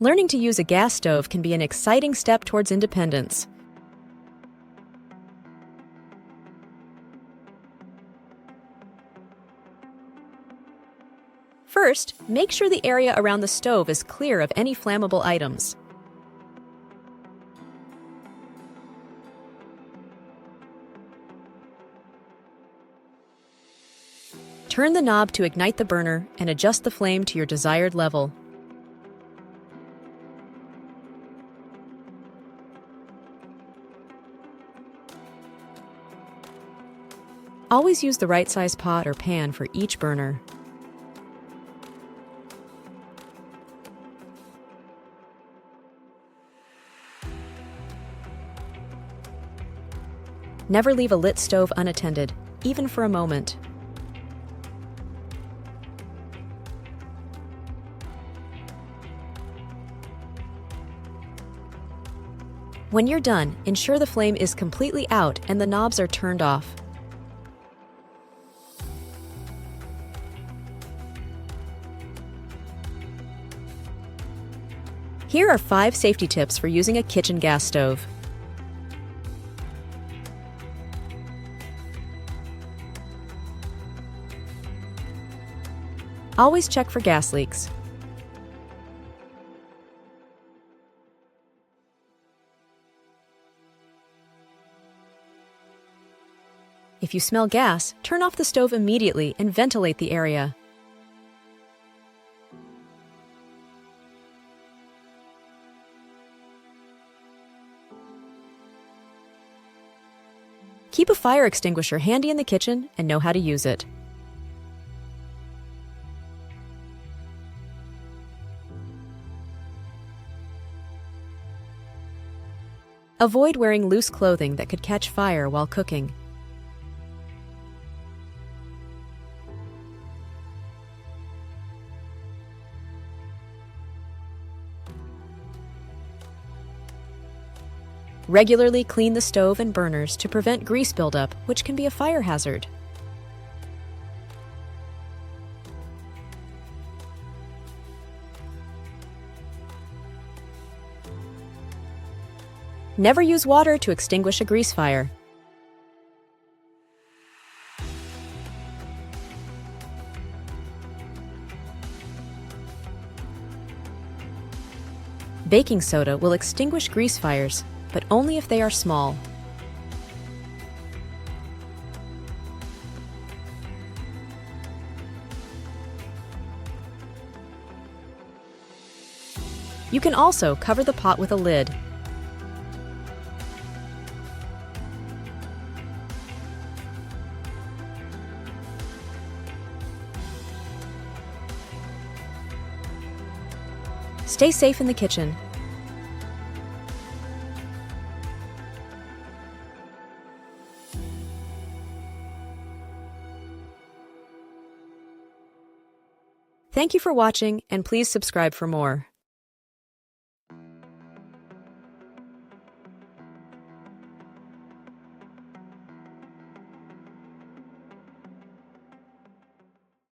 Learning to use a gas stove can be an exciting step towards independence. First, make sure the area around the stove is clear of any flammable items. Turn the knob to ignite the burner and adjust the flame to your desired level. Always use the right size pot or pan for each burner. Never leave a lit stove unattended, even for a moment. When you're done, ensure the flame is completely out and the knobs are turned off. Here are 5 safety tips for using a kitchen gas stove. Always check for gas leaks. If you smell gas, turn off the stove immediately and ventilate the area. Keep a fire extinguisher handy in the kitchen and know how to use it. Avoid wearing loose clothing that could catch fire while cooking. Regularly clean the stove and burners to prevent grease buildup, which can be a fire hazard. Never use water to extinguish a grease fire. Baking soda will extinguish grease fires, but only if they are small. You can also cover the pot with a lid. Stay safe in the kitchen. Thank you for watching, and please subscribe for more.